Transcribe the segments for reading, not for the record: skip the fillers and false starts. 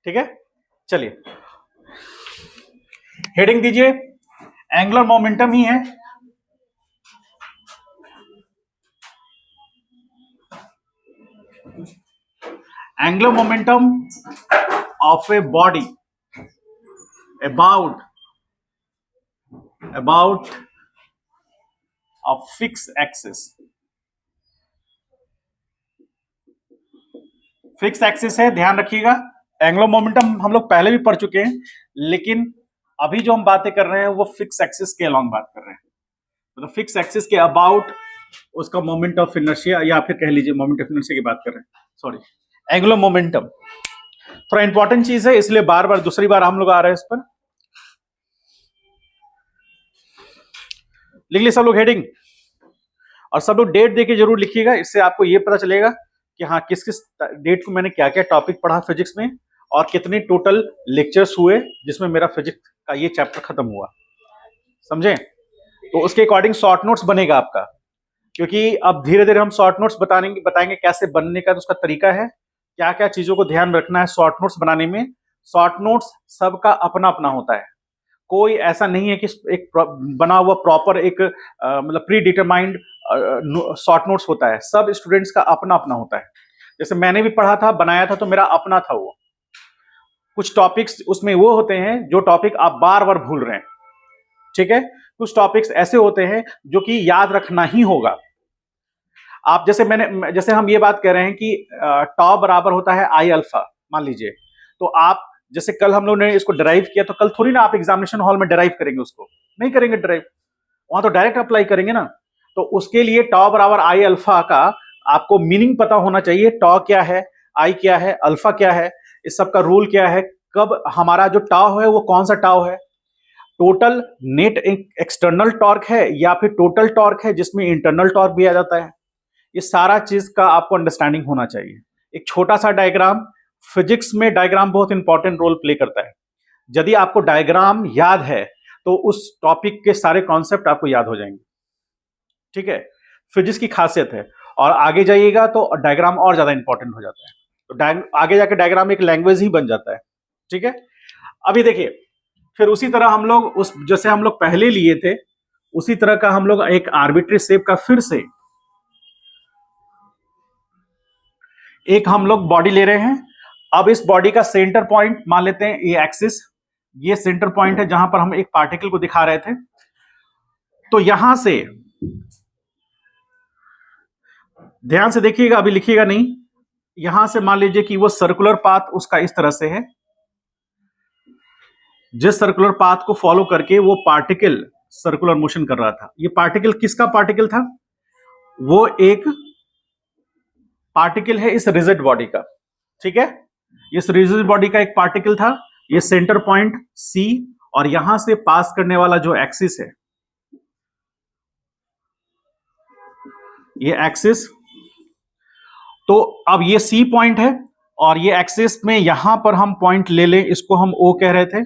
ठीक है, चलिए हेडिंग दीजिए, एंगुलर मोमेंटम ही है। Angular momentum of a body about a fixed axis। Fix axis है, ध्यान रखिएगा। एंगुलर मोमेंटम हम लोग पहले भी पढ़ चुके हैं, लेकिन अभी जो हम बातें कर रहे हैं वो फिक्स एक्सिस के अलॉन्ग बात कर रहे हैं, मतलब फिक्स एक्सिस के अबाउट उसका मोमेंट ऑफ इनर्शिया, या फिर कह लीजिए मोमेंट ऑफ इनर्शिया की बात कर रहे हैं। सॉरी, एंगुलर मोमेंटम थोड़ा इंपॉर्टेंट चीज है, इसलिए बार बार दूसरी बार हम लोग आ रहे हैं इस पर। लिख ली सब लोग हेडिंग, और सब लोग डेट देके जरूर लिखिएगा, इससे आपको ये पता चलेगा कि हाँ किस किस डेट को मैंने क्या क्या टॉपिक पढ़ा फिजिक्स में, और कितने टोटल लेक्चर्स हुए जिसमें मेरा फिजिक्स का ये चैप्टर खत्म हुआ। समझे? तो उसके अकॉर्डिंग शॉर्ट नोट्स बनेगा आपका, क्योंकि अब धीरे धीरे हम शॉर्ट नोट्स बताएंगे कैसे बनने का, तो उसका तरीका है, क्या क्या चीजों को ध्यान रखना है शॉर्ट नोट्स बनाने में। शॉर्ट नोट्स सबका अपना अपना होता है, कोई ऐसा नहीं है कि एक बना हुआ प्रॉपर एक मतलब प्री डिटरमाइंड शॉर्ट नोट्स होता है। सब स्टूडेंट्स का अपना अपना होता है। जैसे मैंने भी पढ़ा था, बनाया था, तो मेरा अपना था वो। कुछ टॉपिक्स उसमें वो होते हैं जो टॉपिक आप बार बार भूल रहे हैं, ठीक है। कुछ टॉपिक्स ऐसे होते हैं जो कि याद रखना ही होगा। आप जैसे हम ये बात कर रहे हैं कि टॉ बराबर होता है आई अल्फा, मान लीजिए, तो आप जैसे कल हम लोगों ने इसको डिराइव किया, तो कल थोड़ी ना आप एग्जामिनेशन हॉल में डिराइव करेंगे, उसको नहीं करेंगे डिराइव, वहां तो डायरेक्ट अप्लाई करेंगे ना। तो उसके लिए टॉ बराबर आई अल्फा का आपको मीनिंग पता होना चाहिए। टॉ क्या है, आई क्या है, अल्फा क्या है, इस सब का रूल क्या है, कब हमारा जो टाव है वो कौन सा टाव है, टोटल नेट एक्सटर्नल टॉर्क है या फिर टोटल टॉर्क है जिसमें इंटरनल टॉर्क भी आ जाता है। ये सारा चीज का आपको अंडरस्टैंडिंग होना चाहिए। एक छोटा सा डायग्राम, फिजिक्स में डायग्राम बहुत इंपॉर्टेंट रोल प्ले करता है। यदि आपको डायग्राम याद है तो उस टॉपिक के सारे कॉन्सेप्ट आपको याद हो जाएंगे, ठीक है। फिजिक्स की खासियत है, और आगे जाइएगा तो डायग्राम और ज्यादा इंपॉर्टेंट हो जाता है। तो आगे जाके डायग्राम एक लैंग्वेज ही बन जाता है, ठीक है। अभी देखिए, फिर उसी तरह हम लोग उस जैसे हम लोग पहले लिए थे, उसी तरह का हम लोग एक आर्बिट्री शेप का फिर से एक हम लोग बॉडी ले रहे हैं। अब इस बॉडी का सेंटर पॉइंट मान लेते हैं ये एक्सिस, ये सेंटर पॉइंट है जहां पर हम एक पार्टिकल को दिखा रहे थे। तो यहां से ध्यान से देखिएगा, अभी लिखिएगा नहीं, यहां से मान लीजिए कि वो सर्कुलर पाथ उसका इस तरह से है। जिस सर्कुलर पाथ को फॉलो करके वो पार्टिकल सर्कुलर मोशन कर रहा था, ये पार्टिकल किसका पार्टिकल था, वो एक पार्टिकल है इस रिजिड बॉडी का, ठीक है। इस रिजिड बॉडी का एक पार्टिकल था। ये सेंटर पॉइंट सी, और यहां से पास करने वाला जो एक्सिस है, ये एक्सिस, तो अब ये सी पॉइंट है, और ये एक्सिस में यहां पर हम पॉइंट ले लें, इसको हम ओ कह रहे थे,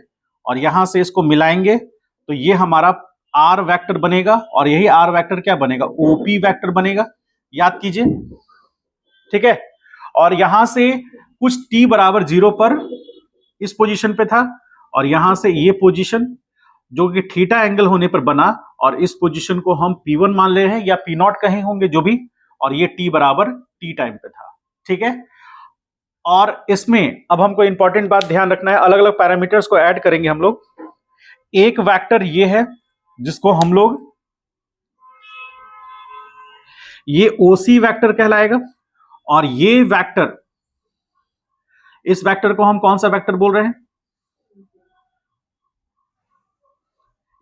और यहां से इसको मिलाएंगे तो ये हमारा आर वेक्टर बनेगा, और यही आर वेक्टर क्या बनेगा, ओपी वेक्टर बनेगा, याद कीजिए, ठीक है। और यहां से कुछ टी बराबर 0 पर इस पोजीशन पे था, और यहां से ये पोजीशन जो कि थीटा एंगल होने पर बना, और इस पोजीशन को हम P1 मान ले हैं या P0 कहे होंगे जो भी, और ये टी बराबर टी टाइम पे था, ठीक है। और इसमें अब हमको इंपॉर्टेंट बात ध्यान रखना है, अलग अलग पैरामीटर्स को ऐड करेंगे हम लोग। एक वेक्टर ये है जिसको हम लोग ये ओसी वेक्टर कहलाएगा, और ये वेक्टर, इस वेक्टर को हम कौन सा वेक्टर बोल रहे हैं,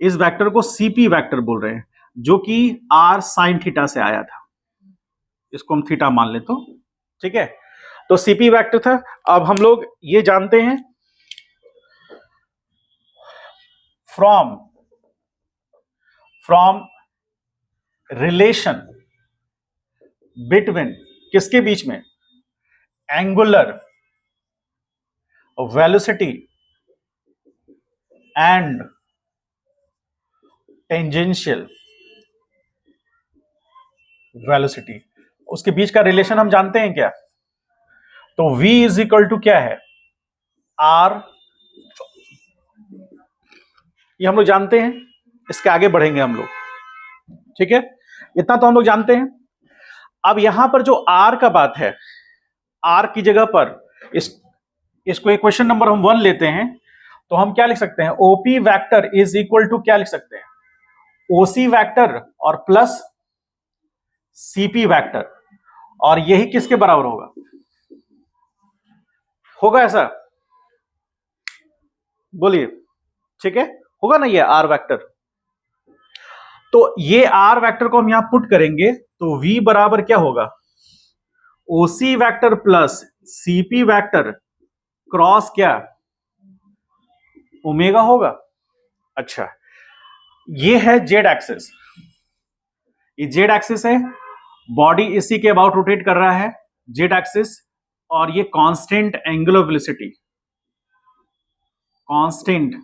इस वेक्टर को सीपी वेक्टर बोल रहे हैं, जो कि आर साइन थीटा से आया था, इसको हम थीटा मान ले तो, ठीक है। तो सीपी वेक्टर था। अब हम लोग ये जानते हैं फ्रॉम रिलेशन बिटवीन किसके बीच में, angular velocity and tangential velocity, उसके बीच का रिलेशन हम जानते हैं क्या। तो v इज इक्वल टू क्या है, आर, ये हम लोग जानते हैं, इसके आगे बढ़ेंगे हम लोग, ठीक है, इतना तो हम लोग जानते हैं। अब यहां पर जो आर का बात है, आर की जगह पर इसको इक्वेशन नंबर हम 1 लेते हैं, तो हम क्या लिख सकते हैं, OP vector is equal to क्या लिख सकते हैं, ओसी वेक्टर और प्लस सीपी वेक्टर, और यही किसके बराबर होगा, होगा ऐसा, बोलिए, ठीक है, होगा ना ये आर वेक्टर। तो ये आर वेक्टर को हम यहां पुट करेंगे तो V बराबर क्या होगा, OC vector plus CP vector cross क्या, ओमेगा होगा। अच्छा, ये है जेड एक्सिस, ये जेड एक्सिस है, बॉडी इसी के अबाउट रोटेट कर रहा है, जेड एक्सिस, और ये constant angular velocity, constant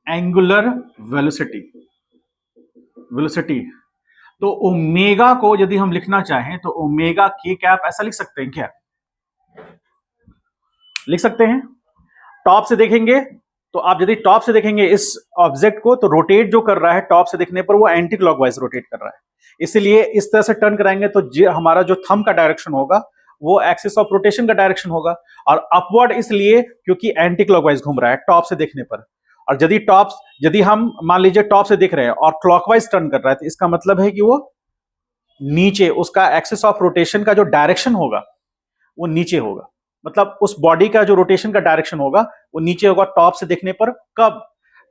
angular velocity, velocity. तो ओमेगा को यदि हम लिखना चाहें तो ओमेगा के कैप ऐसा लिख सकते हैं क्या, लिख सकते हैं। टॉप से देखेंगे तो आप यदि टॉप से देखेंगे इस ऑब्जेक्ट को, तो रोटेट जो कर रहा है टॉप से देखने पर वो एंटी क्लॉकवाइज रोटेट कर रहा है, इसलिए इस तरह से टर्न कराएंगे तो हमारा जो थंब का डायरेक्शन होगा वो एक्सिस ऑफ रोटेशन का डायरेक्शन होगा, और अपवर्ड इसलिए क्योंकि एंटी क्लॉकवाइज घूम रहा है टॉप से देखने पर। और यदि हम मान लीजिए टॉप से देख रहे हैं और क्लॉकवाइज टर्न कर रहा है, तो इसका मतलब है कि वो नीचे, उसका एक्सिस ऑफ रोटेशन का जो डायरेक्शन होगा वो नीचे होगा, मतलब उस बॉडी का जो रोटेशन का डायरेक्शन होगा वो नीचे होगा टॉप से देखने पर, कब,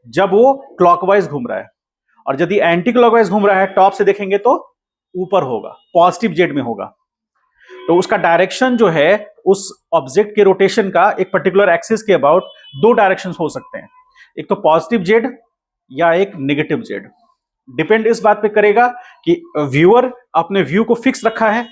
जब वो क्लॉकवाइज घूम रहा है। और यदि एंटी क्लॉकवाइज घूम रहा है टॉप से देखेंगे तो ऊपर होगा, पॉजिटिव जेड में होगा। तो उसका डायरेक्शन जो है उस ऑब्जेक्ट के रोटेशन का एक पर्टिकुलर एक्सिस के अबाउट दो डायरेक्शंस हो सकते हैं, एक तो पॉजिटिव जेड या एक नेगेटिव जेड। डिपेंड इस बात पे करेगा कि व्यूअर अपने व्यू को फिक्स रखा है,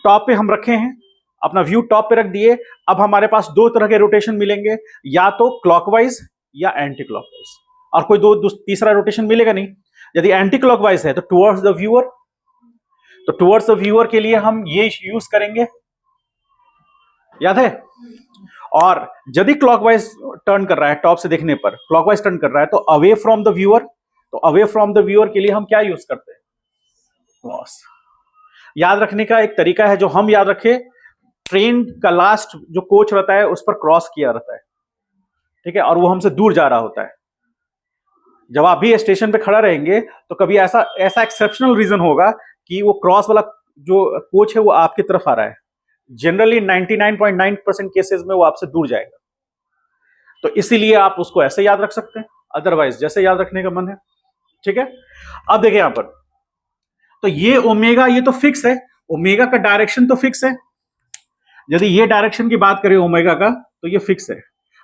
टॉप पे हम रखे हैं, अपना व्यू टॉप पे रख दिए, अब हमारे पास दो तरह के रोटेशन मिलेंगे, या तो क्लॉकवाइज या एंटी क्लॉकवाइज, और कोई तीसरा रोटेशन मिलेगा नहीं। यदि एंटी क्लॉकवाइज है तो टुवर्ड्स द व्यूअर, तो टुवर्ड्स द व्यूअर के लिए हम ये यूज करेंगे, याद है। और यदि क्लॉकवाइज टर्न कर रहा है टॉप से देखने पर, क्लॉकवाइज टर्न कर रहा है तो अवे फ्रॉम द व्यूअर, तो अवे फ्रॉम द व्यूअर के लिए हम क्या यूज करते हैं, क्रॉस। याद रखने का एक तरीका है जो हम याद रखें, ट्रेन का लास्ट जो कोच रहता है उस पर क्रॉस किया रहता है, ठीक है, और वो हमसे दूर जा रहा होता है। जब आप भी स्टेशन पे खड़ा रहेंगे तो कभी ऐसा एक्सेप्शनल रीजन होगा कि वो क्रॉस वाला जो कोच है वो आपकी तरफ आ रहा है, जनरली 99.9% केसेस में वो आपसे दूर जाएगा, तो इसीलिए आप उसको ऐसे याद रख सकते हैं, अदरवाइज जैसे याद रखने का मन है, ठीक है। अब देखिए यहां पर, तो ये ओमेगा, ये तो फिक्स है, ओमेगा का डायरेक्शन तो फिक्स है, यदि ये डायरेक्शन की बात करें ओमेगा का तो ये फिक्स है।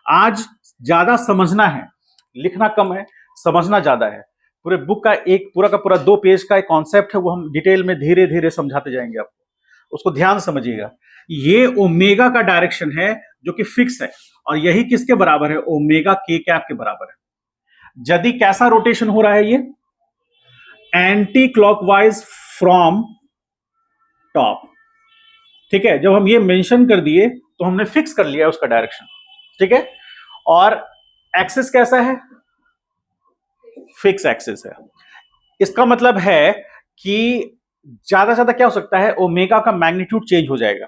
आज ज्यादा समझना है, लिखना कम है, समझना ज्यादा है। पूरे बुक का एक पूरा का पूरा 2 पेज का एक कॉन्सेप्ट है, वो हम डिटेल में धीरे धीरे समझाते जाएंगे आपको, उसको ध्यान समझिएगा। ये ओमेगा का डायरेक्शन है जो कि फिक्स है, और यही किसके बराबर है, ओमेगा के कैप के बराबर है। यदि कैसा रोटेशन हो रहा है, ये एंटी क्लॉकवाइज फ्रॉम टॉप, ठीक है। जब हम ये मेंशन कर दिए तो हमने फिक्स कर लिया उसका डायरेक्शन, ठीक है। और एक्सिस कैसा है, फिक्स एक्सिस है। इसका मतलब है कि ज्यादा से ज्यादा क्या हो सकता है, ओमेगा का मैग्नीट्यूड चेंज हो जाएगा,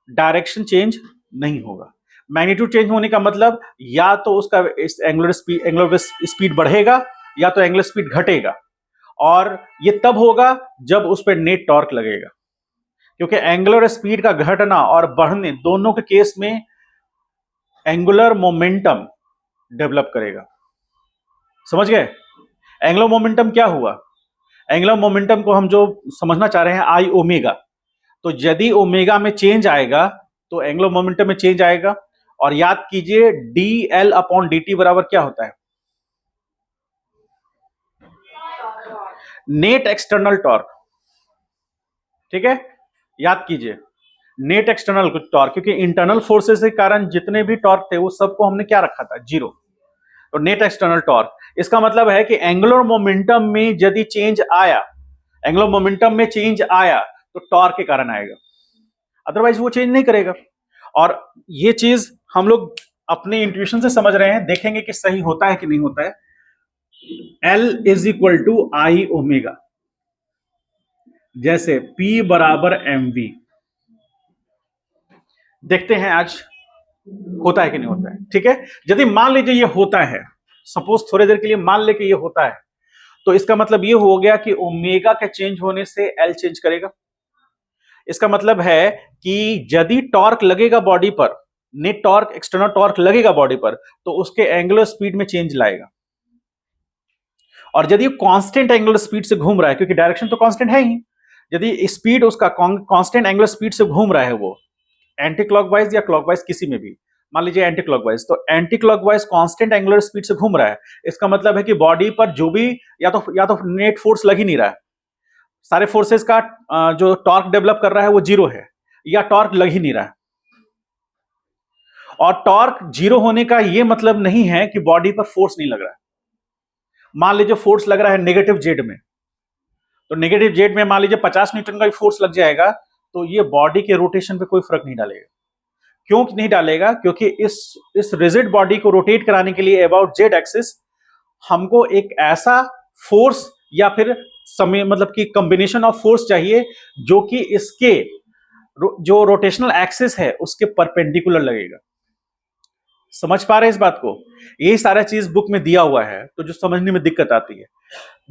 डायरेक्शन चेंज नहीं होगा। मैग्नीट्यूड चेंज होने का मतलब या तो उसका एंगुलर स्पीड बढ़ेगा या तो एंगुलर स्पीड घटेगा, और ये तब होगा जब उस पर नेट टॉर्क लगेगा, क्योंकि एंगुलर स्पीड का घटना और बढ़ने दोनों के केस में एंगुलर मोमेंटम डेवलप करेगा। समझ गए, एंगुलर मोमेंटम क्या हुआ, एंगुलर मोमेंटम को हम जो समझना चाह रहे हैं आई ओमेगा, तो यदि ओमेगा में चेंज आएगा तो एंगुलर मोमेंटम में चेंज आएगा। और याद कीजिए D L upon D T बराबर क्या होता है, नेट एक्सटर्नल टॉर्क, ठीक है, याद कीजिए नेट एक्सटर्नल टॉर्क, क्योंकि इंटरनल फोर्सेस के कारण जितने भी टॉर्क थे वो सबको हमने क्या रखा था, 0, तो नेट एक्सटर्नल टॉर्क। इसका मतलब है कि एंगुलर मोमेंटम में यदि चेंज आया, एंगुलर मोमेंटम में चेंज आया तो टॉर्क के कारण आएगा, अदरवाइज वो चेंज नहीं करेगा। और ये चीज हम लोग अपने इंट्यूशन से समझ रहे हैं, देखेंगे कि सही होता है कि नहीं होता है। L is equal to I omega, जैसे P बराबर mv। देखते हैं आज होता है कि नहीं होता है। ठीक है, यदि मान लीजिए ये होता है, सपोज थोड़ी देर के लिए मान ले कि ये होता है, तो इसका मतलब ये हो गया कि ओमेगा के चेंज होने से L चेंज करेगा। इसका मतलब है कि यदि टॉर्क लगेगा बॉडी पर, नेट टॉर्क, एक्सटर्नल टॉर्क लगेगा बॉडी पर, तो उसके एंगुलर स्पीड में चेंज लाएगा। और यदि कांस्टेंट एंगुलर स्पीड से घूम रहा है, क्योंकि डायरेक्शन तो कांस्टेंट है ही, यदि स्पीड उसका कांस्टेंट एंगुलर स्पीड से घूम रहा है, वो एंटी क्लॉकवाइज या क्लॉकवाइज किसी में भी, मान लीजिए एंटी क्लॉकवाइज, तो anti clockwise constant angular speed से घूम रहा है, इसका मतलब है कि बॉडी पर जो भी या तो नेट फोर्स लग ही नहीं रहा है, सारे फोर्सेस का जो टॉर्क डेवलप कर रहा है वो जीरो है, या टॉर्क लग ही नहीं रहा है। और टॉर्क जीरो होने का ये मतलब नहीं है कि बॉडी पर फोर्स नहीं लग रहा है। मान लीजिए फोर्स लग रहा है नेगेटिव जेड में, तो नेगेटिव जेड में मान लीजिए 50 न्यूटन का भी फोर्स लग जाएगा, तो ये बॉडी के रोटेशन पे कोई फर्क नहीं डालेगा। क्यों नहीं डालेगा? क्योंकि इस रिजिड बॉडी को रोटेट कराने के लिए अबाउट जेड एक्सिस हमको एक ऐसा फोर्स या फिर समय मतलब कि कॉम्बिनेशन ऑफ फोर्स चाहिए जो कि इसके जो रोटेशनल एक्सिस है उसके परपेंडिकुलर लगेगा। समझ पा रहे हैं इस बात को? यही सारा चीज बुक में दिया हुआ है, तो जो समझने में दिक्कत आती है,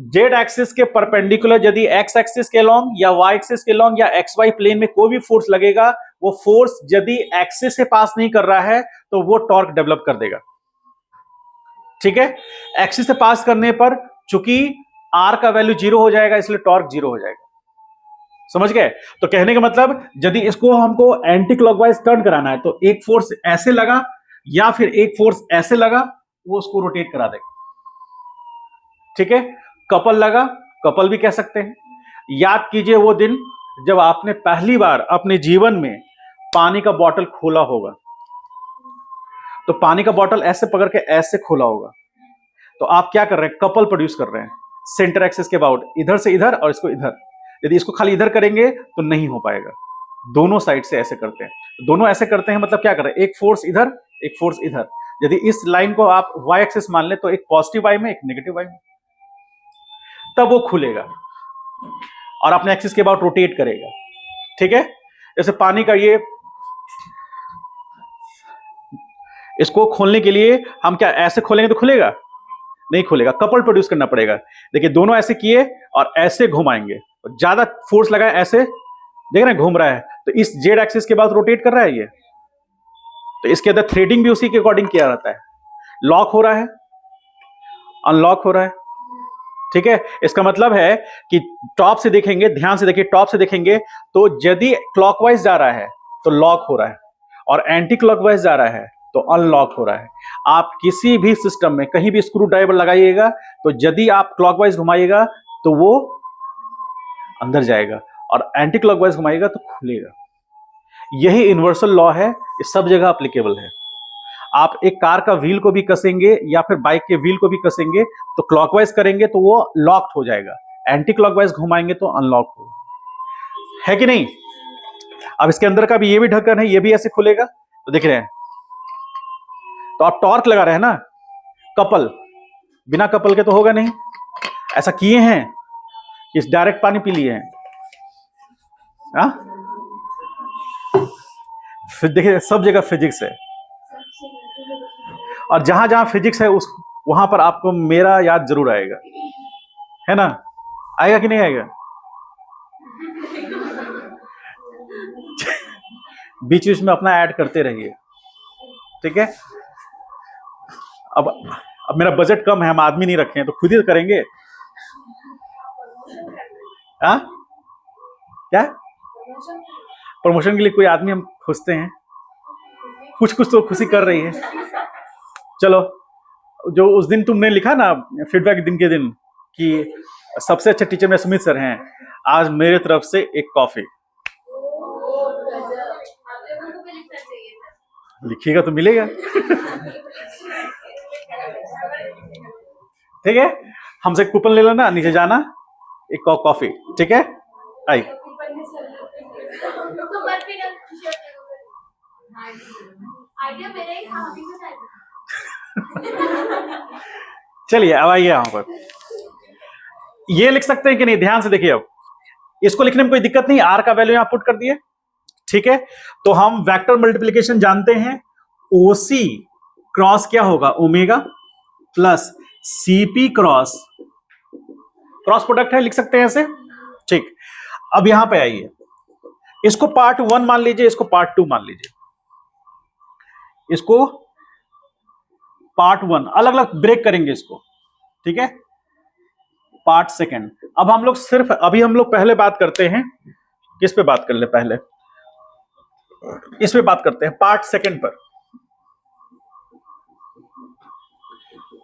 जेड एक्सिस के परपेंडिकुलर यदि एक्स एक्सिस के लॉन्ग या वाई एक्सिस के लॉन्ग या एक्स वाई प्लेन में कोई भी फोर्स लगेगा, वो फोर्स यदि एक्सिस से पास नहीं कर रहा है तो वो टॉर्क डेवलप कर देगा। ठीक है, एक्सिस से पास करने पर चूंकि आर का वैल्यू जीरो हो जाएगा, इसलिए टॉर्क जीरो हो जाएगा। समझ गए? तो कहने का मतलब यदि इसको हमको एंटी क्लॉकवाइज टर्न कराना है, तो एक फोर्स ऐसे लगा या फिर एक फोर्स ऐसे लगा, वो उसको रोटेट करा देगा। ठीक है, कपल लगा, कपल भी कह सकते हैं। याद कीजिए वो दिन जब आपने पहली बार अपने जीवन में पानी का बॉटल खोला होगा, तो पानी का बॉटल ऐसे पकड़ के ऐसे खोला होगा, तो आप क्या कर रहे हैं? कपल प्रोड्यूस कर रहे हैं सेंटर एक्सिस के अबाउट, इधर से इधर और इसको इधर। यदि इसको खाली इधर करेंगे तो नहीं हो पाएगा, दोनों साइड से ऐसे करते हैं। दोनों ऐसे करते हैं मतलब क्या कर रहे हैं? एक फोर्स इधर, एक फोर्स इधर। यदि इस लाइन को आप वाई एक्सिस मान ले, तो एक पॉजिटिव वाई में, एक नेगेटिव वाई में, तब वो खुलेगा और अपने एक्सिस के अबाउट रोटेट करेगा। ठीक है, जैसे पानी का ये, इसको खोलने के लिए हम क्या ऐसे खोलेंगे तो खुलेगा? नहीं खुलेगा, कपल प्रोड्यूस करना पड़ेगा। देखिए दोनों ऐसे किए और ऐसे घुमाएंगे, ज्यादा फोर्स लगाए, ऐसे देख रहे हैं घूम रहा है, तो इस जेड एक्सिस के बाद रोटेट कर रहा है ये, तो इसके अंदर थ्रेडिंग भी उसी के अकॉर्डिंग किया जाता है। लॉक हो रहा है, अनलॉक हो रहा है। ठीक है, इसका मतलब है कि टॉप से देखेंगे, ध्यान से देखिए, टॉप से देखेंगे तो यदि क्लॉकवाइज जा रहा है तो लॉक हो रहा है, और एंटी क्लॉकवाइज जा रहा है तो अनलॉक हो रहा है। आप किसी भी सिस्टम में कहीं भी स्क्रू ड्राइवर लगाइएगा, तो यदि आप क्लॉकवाइज घुमाइएगा तो वो अंदर जाएगा, और एंटी क्लॉकवाइज घुमाइएगा तो खुलेगा। यही यूनिवर्सल लॉ है, ये सब जगह एप्लीकेबल है। आप एक कार का व्हील को भी कसेंगे या फिर बाइक के व्हील को भी कसेंगे, तो क्लॉकवाइज करेंगे तो वो लॉक्ड हो जाएगा, एंटी क्लॉकवाइज घुमाएंगे तो अनलॉक होगा। है कि नहीं? अब इसके अंदर का भी ये भी ढक्कन है, ये भी ऐसे खुलेगा, तो देख रहे हैं, तो आप टॉर्क लगा रहे हैं ना, कपल, बिना कपल के तो होगा नहीं। ऐसा किए हैं कि डायरेक्ट पानी पी लिए हैं? फिर देखिए सब जगह फिजिक्स है, और जहां जहां फिजिक्स है उस वहां पर आपको मेरा याद जरूर आएगा, है ना? आएगा कि नहीं आएगा? बीच बीच में अपना ऐड करते रहिए। ठीक है, अब मेरा बजट कम है, हम आदमी नहीं रखे हैं, तो खुद ही करेंगे। हाँ, क्या प्रमोशन के लिए कोई आदमी हम खोजते हैं, कुछ कुछ तो खुशी कर रही है। चलो, जो उस दिन तुमने लिखा ना फीडबैक दिन के दिन कि सबसे अच्छे टीचर में सुमित सर हैं, आज मेरे तरफ से एक कॉफी। लिखिएगा तो मिलेगा। ठीक है, हमसे कूपन ले लेना, नीचे जाना, एक कॉफी। ठीक है, आई। आइडिया मेरा ही था, अभी बताया। चलिए अब आइए यहां पर, ये लिख सकते हैं कि नहीं, ध्यान से देखिए। अब इसको लिखने में कोई दिक्कत नहीं, आर का वैल्यू यहां पुट कर दिए, ठीक है। तो हम वेक्टर मल्टीप्लिकेशन जानते हैं, ओसी क्रॉस क्या होगा, omega plus CP cross, cross product है, लिख सकते हैं ऐसे, ठीक। अब यहां पे आइए, इसको पार्ट 1 मान लीजिए, इसको पार्ट 2 मान लीजिए, इसको पार्ट 1 अलग अलग ब्रेक करेंगे इसको, ठीक है। पार्ट सेकंड, अब हम लोग सिर्फ अभी हम लोग पहले बात करते हैं, किस पे बात कर ले, पहले इस पे बात करते हैं, पार्ट सेकंड पर,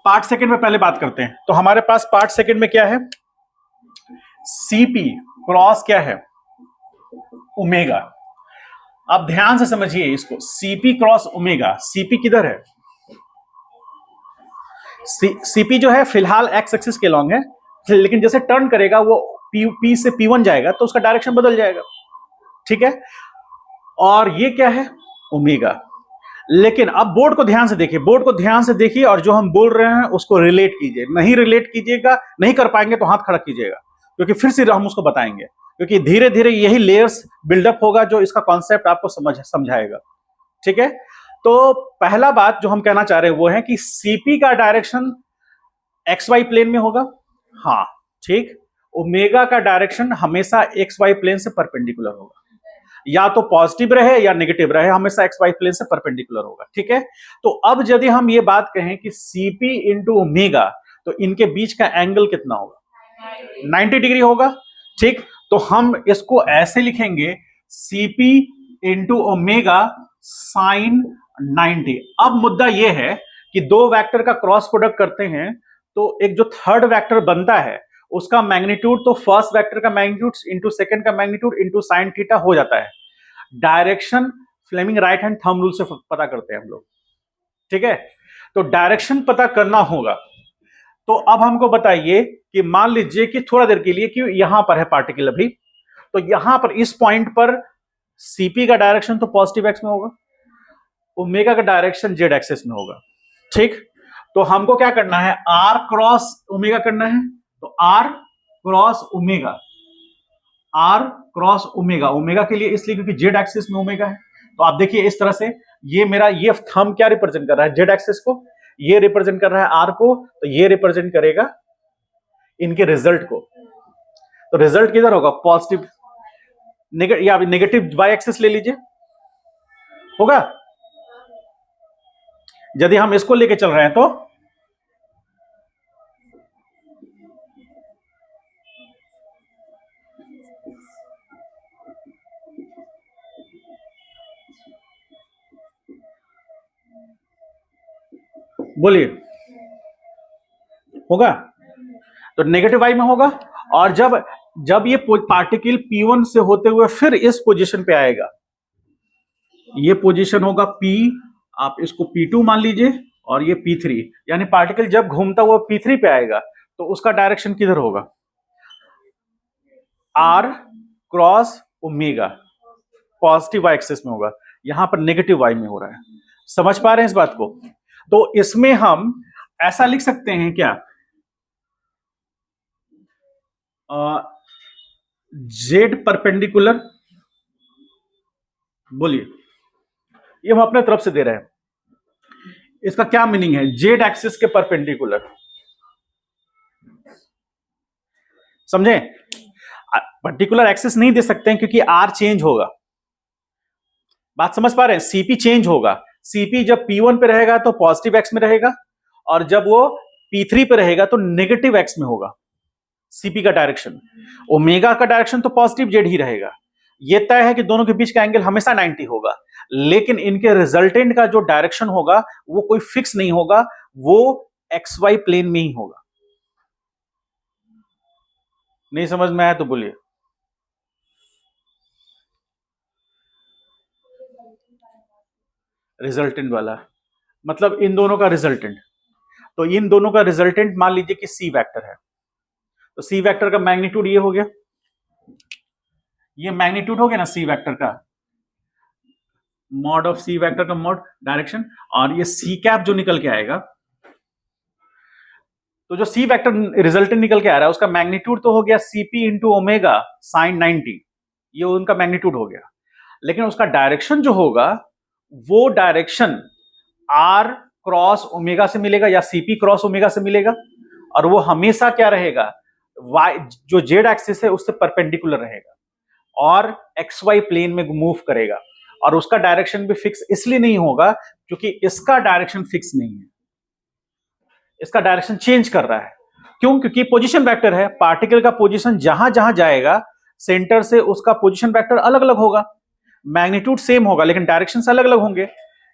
पार्ट सेकंड में पहले बात करते हैं। तो हमारे पास पार्ट सेकंड में क्या है, सीपी क्रॉस क्या है, ओमेगा। अब ध्यान से समझिए इसको, सीपी क्रॉस ओमेगा, सीपी किधर है, सीपी जो है फिलहाल एक्स एक्सिस के लॉन्ग है, लेकिन जैसे टर्न करेगा वो पी से P1 जाएगा तो उसका डायरेक्शन बदल जाएगा, ठीक है। और ये क्या है, ओमेगा। लेकिन अब बोर्ड को ध्यान से देखिए, बोर्ड को ध्यान से देखिए, और जो हम बोल रहे हैं उसको रिलेट कीजिए। नहीं रिलेट कीजिएगा, नहीं कर पाएंगे तो हाथ खड़ा कीजिएगा, क्योंकि फिर से हम उसको बताएंगे, क्योंकि धीरे धीरे यही लेयर्स बिल्डअप होगा जो इसका कॉन्सेप्ट आपको समझाएगा, ठीक है। तो पहला बात जो हम कहना चाह रहे हैं वो है कि सीपी का डायरेक्शन एक्स वाई प्लेन में होगा, हाँ ठीक। ओमेगा का डायरेक्शन हमेशा एक्स वाई प्लेन से परपेंडिकुलर होगा, या तो पॉजिटिव रहे या नेगेटिव रहे, हमेशा एक्स वाई प्लेन से परपेंडिकुलर होगा, ठीक है। तो अब यदि हम ये बात कहें कि सीपी इंटू ओमेगा, तो इनके बीच का एंगल कितना होगा, 90 डिग्री होगा, ठीक। तो हम इसको ऐसे लिखेंगे, सीपी इंटू ओमेगा साइन 90। अब मुद्दा यह है कि दो वेक्टर का क्रॉस प्रोडक्ट करते हैं तो एक जो थर्ड वेक्टर बनता है उसका मैग्नीट्यूड तो फर्स्ट वेक्टर का मैग्नीट्यूड इंटू सेकंड का मैग्नीट्यूड इंटू साइन थीटा हो जाता है। Direction Fleming right hand thumb rule से पता करते हैं हम लोग, ठीक है। तो डायरेक्शन पता करना होगा। तो अब हमको बताइए कि मान लीजिए कि थोड़ा देर के लिए कि यहां पर है पार्टिकल अभी, तो यहां पर इस पॉइंट पर सीपी का डायरेक्शन तो पॉजिटिव एक्स में होगा, ओमेगा का डायरेक्शन जेड एक्सिस में होगा, ठीक। तो हमको क्या करना है, आर क्रॉस ओमेगा करना है। तो R cross omega, R cross omega, omega के लिए इसलिए क्योंकि जेड एक्सिस में ओमेगा है। तो आप देखिए इस तरह से, ये मेरा ये थंब क्या रिप्रेजेंट कर रहा है, जेड एक्सिस को, ये रिप्रेजेंट कर रहा है आर को, तो ये रिप्रेजेंट करेगा इनके रिजल्ट को। तो रिजल्ट किधर होगा, पॉजिटिव, या नेगेटिव वाई एक्सिस ले लीजिए, होगा। यदि हम इसको लेके चल रहे हैं तो बोलिए, होगा। तो नेगेटिव वाई में होगा। और जब जब ये पार्टिकल P1 से होते हुए फिर इस पोजीशन पे आएगा, ये पोजीशन होगा P, आप इसको P2 मान लीजिए, और ये P3, यानी पार्टिकल जब घूमता हुआ P3 पे आएगा तो उसका डायरेक्शन किधर होगा, R cross omega, positive Y axis में होगा, यहां पर नेगेटिव वाई में हो रहा है। समझ पा रहे हैं इस बात को। तो इसमें हम ऐसा लिख सकते हैं क्या, जेड परपेंडिकुलर, बोलिए, ये हम अपने तरफ से दे रहे हैं, इसका क्या मीनिंग है, जेड एक्सिस के परपेंडिकुलर, समझे। पर्टिकुलर एक्सिस नहीं दे सकते हैं क्योंकि आर चेंज होगा, बात समझ पा रहे हैं, सीपी चेंज होगा। सीपी जब P1 पे रहेगा तो पॉजिटिव एक्स में रहेगा, और जब वो P3 पे रहेगा तो नेगेटिव एक्स में होगा सीपी का डायरेक्शन। ओमेगा का डायरेक्शन तो पॉजिटिव जेड ही रहेगा। ये तय है कि दोनों के बीच का एंगल हमेशा 90 होगा, लेकिन इनके रिजल्टेंट का जो डायरेक्शन होगा वो कोई फिक्स नहीं होगा, वो एक्स वाई प्लेन में ही होगा। नहीं समझ में आया तो बोलिए। रिजल्टेंट वाला मतलब इन दोनों का रिजल्टेंट, तो इन दोनों का रिजल्टेंट मान लीजिए कि सी वेक्टर है, तो सी वेक्टर का मैग्नीट्यूड ये हो गया, ये मैग्नीट्यूड हो गया ना सी वेक्टर का, मॉड ऑफ सी वेक्टर का मॉड डायरेक्शन, और ये सी कैप जो निकल के आएगा, तो जो सी वेक्टर रिजल्टेंट निकल के आ रहा है उसका मैग्नीट्यूड तो हो गया सीपी इंटू ओमेगा साइन 90, ये उनका मैग्नीट्यूड हो गया, लेकिन उसका डायरेक्शन जो होगा वो डायरेक्शन आर क्रॉस ओमेगा से मिलेगा या सीपी क्रॉस ओमेगा से मिलेगा, और वो हमेशा क्या रहेगा, वाई जो जेड एक्सिस है उससे परपेंडिकुलर रहेगा और एक्स वाई प्लेन में मूव करेगा, और उसका डायरेक्शन भी फिक्स इसलिए नहीं होगा क्योंकि इसका डायरेक्शन फिक्स नहीं है, इसका डायरेक्शन चेंज कर रहा है। क्यों? क्योंकि पोजीशन वेक्टर है, पार्टिकल का पोजीशन जहां जहां जाएगा सेंटर से उसका पोजीशन वेक्टर अलग अलग होगा, मैग्नीट्यूड सेम होगा लेकिन डायरेक्शन अलग अलग होंगे।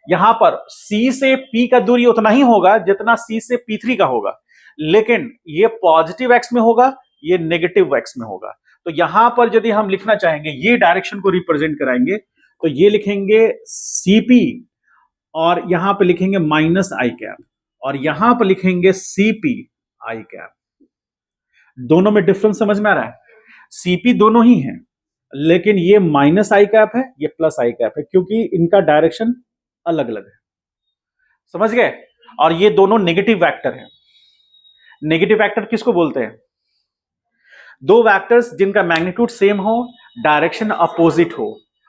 यहां पर C से P का दूरी उतना ही होगा जितना C से P3 का होगा, लेकिन ये पॉजिटिव एक्स में होगा, ये नेगेटिव एक्स में होगा। तो यहां पर यदि हम लिखना चाहेंगे, ये डायरेक्शन को रिप्रेजेंट कराएंगे, तो ये लिखेंगे CP और यहां पे लिखेंगे माइनस आई कैप, और यहां पर लिखेंगे CP आई कैप। दोनों में डिफरेंस समझ में आ रहा है? CP दोनों ही हैं, लेकिन ये माइनस आई कैप है, ये प्लस आई कैप है, क्योंकि इनका डायरेक्शन अलग अलग है। समझ गए? और ये दोनों नेगेटिव वेक्टर हैं। नेगेटिव वेक्टर किसको बोलते हैं? दो वेक्टर्स जिनका मैग्नीट्यूड सेम हो, डायरेक्शन अपोजिट हो,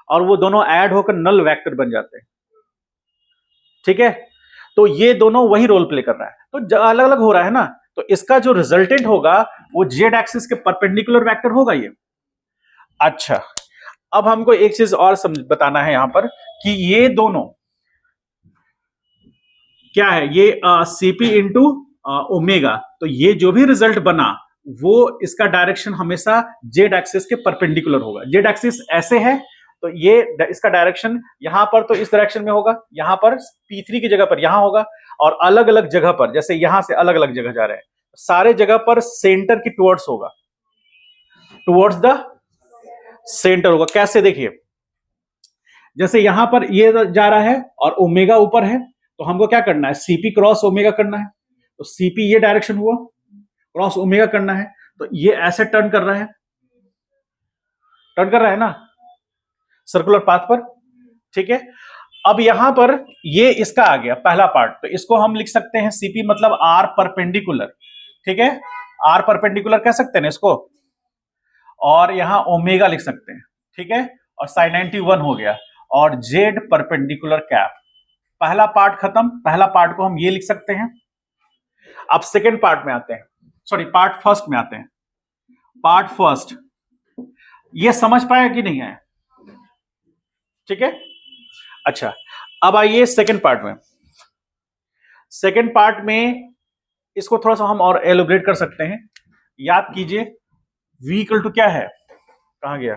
और वो दोनों ऐड होकर नल वेक्टर बन जाते हैं। ठीक है? तो ये दोनों वही रोल प्ले कर रहा है, तो अलग अलग हो रहा है ना, तो इसका जो रिजल्टेंट होगा वो जेड एक्सिस के परपेंडिकुलर वेक्टर होगा ये। अच्छा, अब हमको एक चीज और बताना है यहां पर कि ये दोनों क्या है, ये सीपी इंटू ओमेगा, तो ये जो भी रिजल्ट बना वो इसका डायरेक्शन हमेशा जेड एक्सिस के परपेंडिकुलर होगा। जेड एक्सिस ऐसे है तो ये इसका डायरेक्शन यहां पर तो इस डायरेक्शन में होगा, यहां पर P3 की जगह पर यहां होगा, और अलग अलग जगह पर जैसे यहां से अलग अलग जगह जा रहे हैं, सारे जगह पर सेंटर की टुवर्ड्स होगा, टुवर्ड्स द सेंटर होगा। कैसे? देखिए, जैसे यहां पर ये जा रहा है और ओमेगा ऊपर है, तो हमको क्या करना है, सीपी क्रॉस ओमेगा करना है, तो सीपी ये डायरेक्शन हुआ, क्रॉस ओमेगा करना है, तो ये ऐसे टर्न कर रहा है, टर्न कर रहा है ना सर्कुलर पाथ पर। ठीक है, अब यहां पर ये इसका आ गया पहला पार्ट, तो इसको हम लिख सकते हैं सीपी मतलब आर परपेंडिकुलर। ठीक है, आर परपेंडिकुलर कह सकते हैं ना इसको, और यहां ओमेगा लिख सकते हैं। ठीक है, और साइन 91 हो गया, और जेड परपेंडिकुलर कैप। पहला पार्ट खत्म, पहला पार्ट को हम ये लिख सकते हैं। अब सेकेंड पार्ट में आते हैं, सॉरी पार्ट फर्स्ट में आते हैं। पार्ट फर्स्ट ये समझ पाया कि नहीं है? ठीक है, अच्छा, अब आइए सेकेंड पार्ट में। सेकेंड पार्ट में इसको थोड़ा सा हम और एलोब्रेट कर सकते हैं। याद कीजिए, V इक्वल टू क्या है, कहां गया,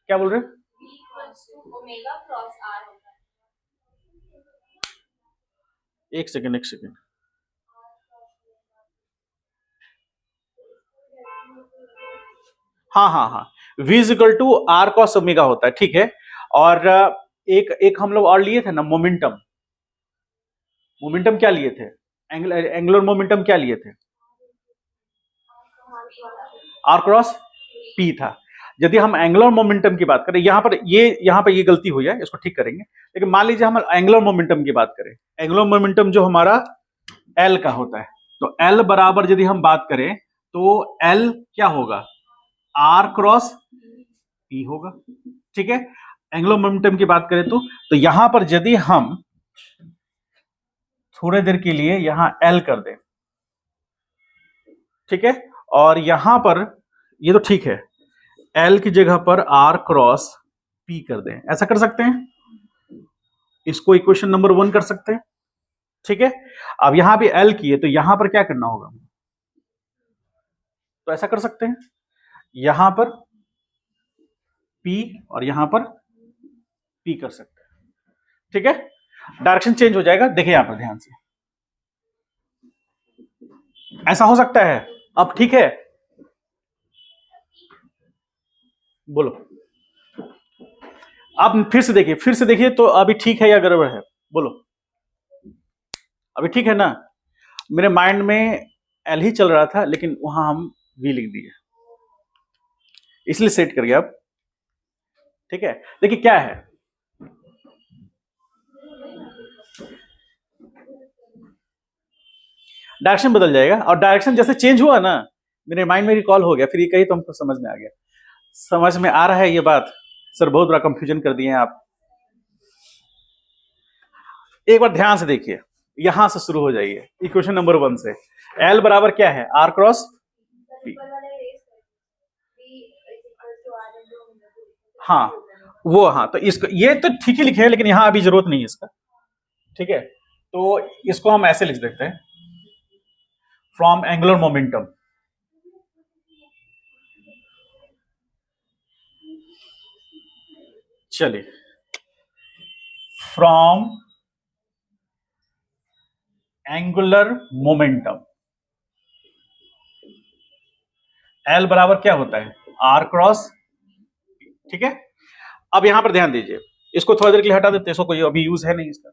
क्या बोल रहे हैं? एक सेकेंड, एक सेकेंड, हाँ हाँ हाँ, V equal to R cos omega होता है। ठीक है, और एक हम लोग और लिए थे ना, मोमेंटम। मोमेंटम क्या लिए थे? एंगुलर मोमेंटम क्या लिए थे? आर क्रॉस पी था। यदि हम एंगुलर मोमेंटम की बात करें, यहां पर ये गलती हुई है, इसको ठीक करेंगे, लेकिन मान लीजिए हम एंगुलर मोमेंटम की बात करें, एंगुलर मोमेंटम जो हमारा एल का होता है, तो एल बराबर यदि हम बात करें तो एल क्या होगा, आर क्रॉस पी होगा। ठीक है, एंगुलर मोमेंटम की बात करें तो यहां पर यदि हम थोड़े देर के लिए यहां एल कर दें, ठीक है, और यहां पर ये तो ठीक है, एल की जगह पर आर क्रॉस पी कर दें, ऐसा कर सकते हैं, इसको इक्वेशन नंबर 1 कर सकते हैं। ठीक है, अब यहां भी एल की है तो यहां पर क्या करना होगा, तो ऐसा कर सकते हैं, यहां पर पी और यहां पर पी कर सकते हैं। ठीक है, डायरेक्शन चेंज हो जाएगा, देखिए यहां पर ध्यान से, ऐसा हो सकता है। अब ठीक है, बोलो, आप फिर से देखिए तो अभी ठीक है या गड़बड़ है, बोलो, अभी ठीक है ना? मेरे माइंड में एल ही चल रहा था, लेकिन वहां हम वी लिख दिए। इसलिए सेट कर गया अब। ठीक है, देखिए क्या है, डायरेक्शन बदल जाएगा, और डायरेक्शन जैसे चेंज हुआ ना, मेरे माइंड में रिकॉल हो गया, फिर ये कही तो हमको समझ में आ गया। समझ में आ रहा है ये बात? सर बहुत बड़ा कंफ्यूजन कर दिए हैं आप। एक बार ध्यान से देखिए, यहां से शुरू हो जाइए इक्वेशन नंबर 1 से। एल बराबर क्या है, आर क्रॉस पी। हाँ वो, हाँ तो इसको ये तो ठीक ही लिखे हैं, लेकिन यहां अभी जरूरत नहीं है इसका। ठीक है, तो इसको हम ऐसे लिख देते हैं, फ्रॉम एंगुलर मोमेंटम। चलिए, फ्रॉम एंगुलर मोमेंटम, एल बराबर क्या होता है, आर क्रॉस। ठीक है, अब यहां पर ध्यान दीजिए, इसको थोड़ी देर के लिए हटा देते हैं, इसको कोई अभी यूज है नहीं इसका।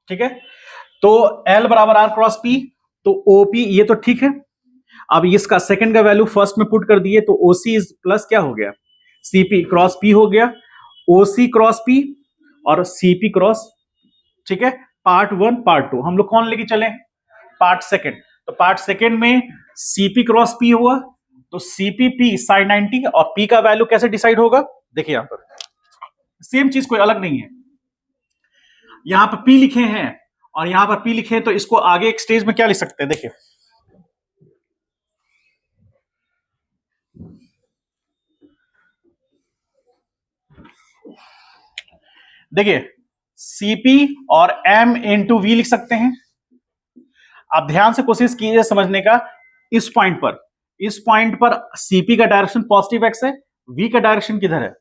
ठीक है, तो एल बराबर आर क्रॉस पी, तो ओपी ये तो ठीक है। अब इसका सेकंड का वैल्यू फर्स्ट में पुट कर दिए, तो ओसी इज प्लस क्या हो गया, सीपी क्रॉस पी हो गया, ओसी क्रॉस पी और सीपी क्रॉस। ठीक है, पार्ट 1 पार्ट 2 हम लोग कौन लेके चले, पार्ट सेकंड। तो पार्ट सेकंड में सीपी क्रॉस पी हुआ, तो सीपी पी साइन 90, और पी का वैल्यू कैसे डिसाइड होगा, देखिए यहां पर सेम चीज, कोई अलग नहीं है। यहां पर पी लिखे हैं और यहां पर पी लिखे हैं, तो इसको आगे एक स्टेज में क्या लिख सकते हैं, देखिए देखिए सीपी और एम इंटू वी लिख सकते हैं। आप ध्यान से कोशिश कीजिए समझने का, इस पॉइंट पर, इस पॉइंट पर सीपी का डायरेक्शन पॉजिटिव एक्स है, वी का डायरेक्शन किधर है,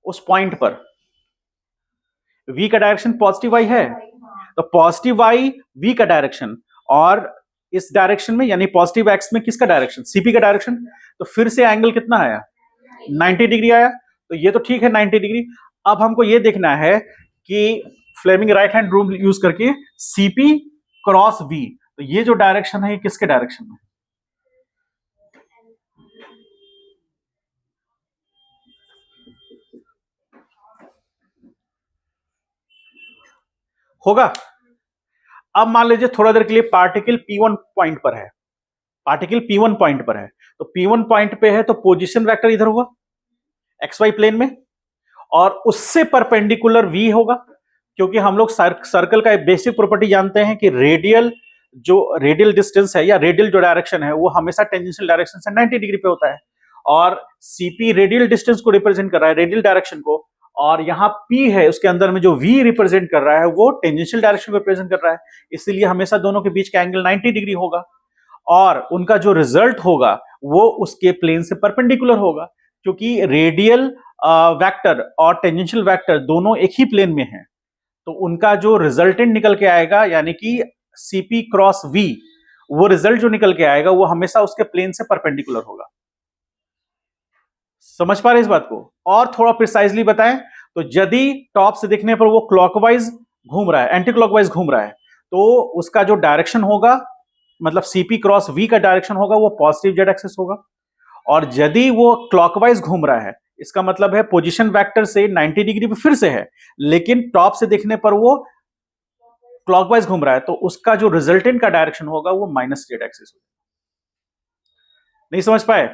उस पॉइंट पर वी का डायरेक्शन पॉजिटिव वाई है, तो पॉजिटिव वाई वी का डायरेक्शन, और इस डायरेक्शन में यानी पॉजिटिव एक्स में किसका डायरेक्शन, सीपी का डायरेक्शन। तो फिर से एंगल कितना आया, 90 डिग्री आया, तो ये तो ठीक है 90 डिग्री। अब हमको ये देखना है कि Fleming right hand rule use करके सीपी क्रॉस वी, तो ये जो डायरेक्शन है ये किसके डायरेक्शन में होगा। अब मान लीजिए थोड़ा देर के लिए पार्टिकल P1 पॉइंट पर है, पार्टिकल P1 पॉइंट पर है, तो P1 पॉइंट पे है, तो पोजीशन वेक्टर इधर होगा XY प्लेन में, और उससे परपेंडिकुलर V होगा, क्योंकि हम लोग सर्कल का एक बेसिक प्रॉपर्टी जानते हैं कि रेडियल जो रेडियल डिस्टेंस है या रेडियल जो डायरेक्शन है वो हमेशा टेंजेंशियल डायरेक्शन से 90 डिग्री पे होता है, और सीपी रेडियल डिस्टेंस को रिप्रेजेंट कर रहा है, रेडियल डायरेक्शन को, और यहाँ P है उसके अंदर में जो V रिप्रेजेंट कर रहा है वो टेंजेंशियल डायरेक्शन को रिप्रेजेंट कर रहा है, इसलिए हमेशा दोनों के बीच का एंगल 90 डिग्री होगा, और उनका जो रिजल्ट होगा वो उसके प्लेन से परपेंडिकुलर होगा, क्योंकि रेडियल वेक्टर और टेंजेंशियल वेक्टर दोनों एक ही प्लेन में हैं, तो उनका जो रिजल्टेंट निकल के आएगा यानी कि सीपी क्रॉस वी, वो रिजल्ट जो निकल के आएगा वो हमेशा उसके प्लेन से परपेंडिकुलर होगा। समझ पा रहे इस बात को? और थोड़ा प्रिसाइजली बताएं, तो यदि टॉप से देखने पर वो क्लॉकवाइज घूम रहा है, एंटी क्लॉकवाइज घूम रहा है, तो उसका जो डायरेक्शन होगा, मतलब सीपी क्रॉस वी का डायरेक्शन होगा वो पॉजिटिव जेड एक्सिस होगा, और यदि वो क्लॉकवाइज घूम रहा है, इसका मतलब है पोजीशन वेक्टर से 90 डिग्री पे फिर से है, लेकिन टॉप से देखने पर वो क्लॉकवाइज घूम रहा है, तो उसका जो रिजल्टेंट का डायरेक्शन होगा वो माइनस जेड एक्सिस होगा। नहीं समझ पाए?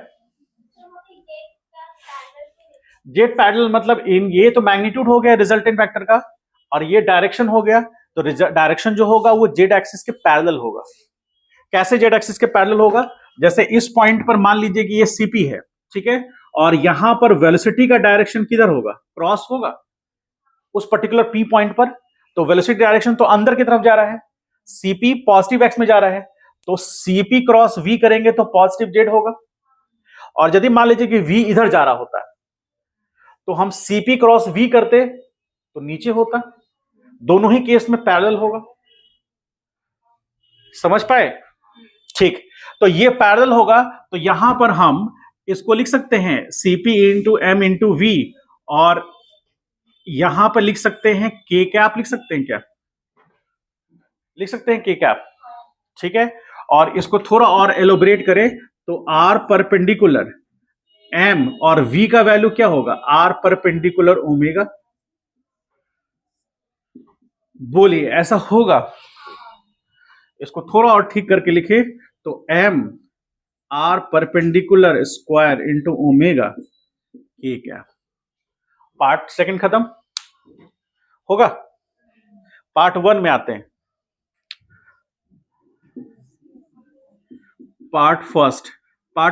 जेड पैरेलल मतलब इन, ये तो मैग्नीट्यूड हो गया रिजल्टेंट वेक्टर का, और ये डायरेक्शन हो गया, तो डायरेक्शन जो होगा वो जेड एक्सिस के पैरेलल होगा। कैसे जेड एक्सिस के पैरेलल होगा, जैसे इस पॉइंट पर मान लीजिए कि ये सीपी है, ठीक है, और यहां पर वेलोसिटी का डायरेक्शन किधर होगा, क्रॉस होगा उस पर्टिकुलर पी पॉइंट पर, तो वेलोसिटी डायरेक्शन तो अंदर की तरफ जा रहा है, सीपी पॉजिटिव एक्स में जा रहा है, तो सीपी क्रॉस वी करेंगे तो पॉजिटिव जेड होगा, और यदि मान लीजिए कि वी इधर जा रहा होता है तो हम सीपी क्रॉस वी करते तो नीचे होता, दोनों ही केस में पैरेलल होगा। समझ पाए? ठीक, तो ये पैरेलल होगा, तो यहां पर हम इसको लिख सकते हैं CP into M into V, और यहां पर लिख सकते हैं के कैप, लिख सकते हैं क्या, लिख सकते हैं के कैप, ठीक है, और इसको थोड़ा और एलोबरेट करें तो आर परपेंडिकुलर एम और वी का वैल्यू क्या होगा, आर परपेंडिकुलर ओमेगा। बोलिए ऐसा होगा? इसको थोड़ा और ठीक करके लिखे तो M R perpendicular square into omega. ठीक है, पार्ट सेकंड खत्म होगा। पार्ट वन में आते हैं। पार्ट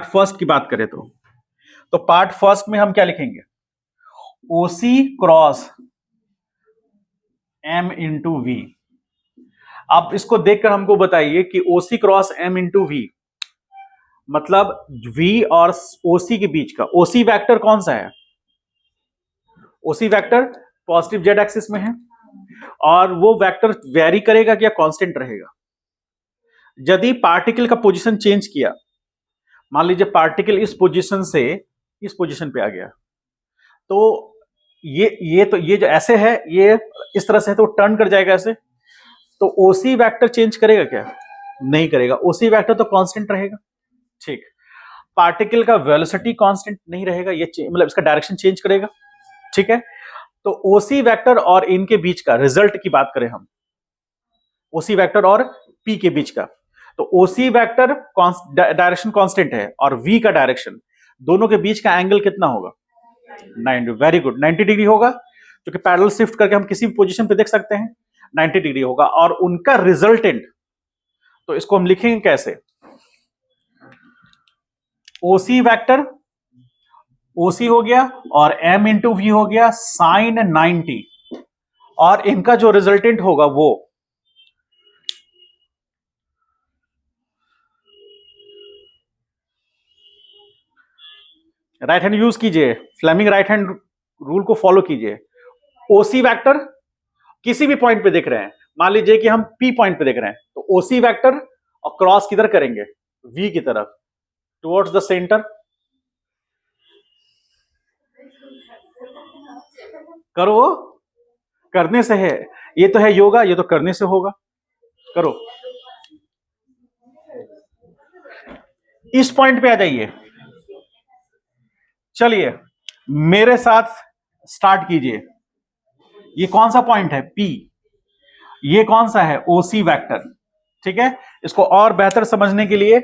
फर्स्ट की बात करें तो पार्ट फर्स्ट में हम क्या लिखेंगे, ओसी क्रॉस एम इंटू वी। आप इसको देखकर हमको बताइए कि ओसी क्रॉस एम इंटू वी मतलब वी और ओसी के बीच का ओसी वेक्टर कौन सा है, ओसी वेक्टर पॉजिटिव जेड एक्सिस में है और वो वेक्टर वेरी करेगा क्या कांस्टेंट रहेगा। यदि पार्टिकल का पोजीशन चेंज किया, मान लीजिए पार्टिकल इस पोजीशन से इस पोजीशन पे आ गया, तो ये जो ऐसे है ये इस तरह से है तो टर्न कर जाएगा ऐसे, तो ओसी वेक्टर चेंज करेगा क्या, नहीं करेगा, ओसी वेक्टर तो कांस्टेंट रहेगा। ठीक, पार्टिकल का वेलोसिटी कांस्टेंट नहीं रहेगा, ये मतलब इसका डायरेक्शन चेंज करेगा। ठीक है, तो ओसी वेक्टर और इनके बीच का रिजल्ट की बात करें हम, ओसी वेक्टर और पी के बीच का, तो ओसी वेक्टर डायरेक्शन कांस्टेंट है और वी का डायरेक्शन, दोनों के बीच का एंगल कितना होगा, 90। वेरी गुड, 90 डिग्री होगा, क्योंकि पैरेलल शिफ्ट करके हम किसी भी पोजीशन पे देख सकते हैं, 90 डिग्री होगा। और उनका रिजल्टेंट, तो इसको हम लिखेंगे कैसे, ओसी वेक्टर, ओसी हो गया और एम इंटू वी हो गया साइन 90, और इनका जो रिजल्टेंट होगा वो राइट हैंड यूज कीजिए, फ्लेमिंग राइट हैंड रूल को फॉलो कीजिए। ओसी वेक्टर किसी भी पॉइंट पे देख रहे हैं, मान लीजिए कि हम पी पॉइंट पे देख रहे हैं, तो ओसी वेक्टर और क्रॉस किधर करेंगे, वी की तरफ, टुवर्ड्स द सेंटर। करो, करने से है, ये तो है योगा, ये तो करने से होगा, करो। इस पॉइंट पे आ जाइए, चलिए मेरे साथ स्टार्ट कीजिए। ये कौन सा पॉइंट है, पी, ये कौन सा है, ओसी वेक्टर। ठीक है, इसको और बेहतर समझने के लिए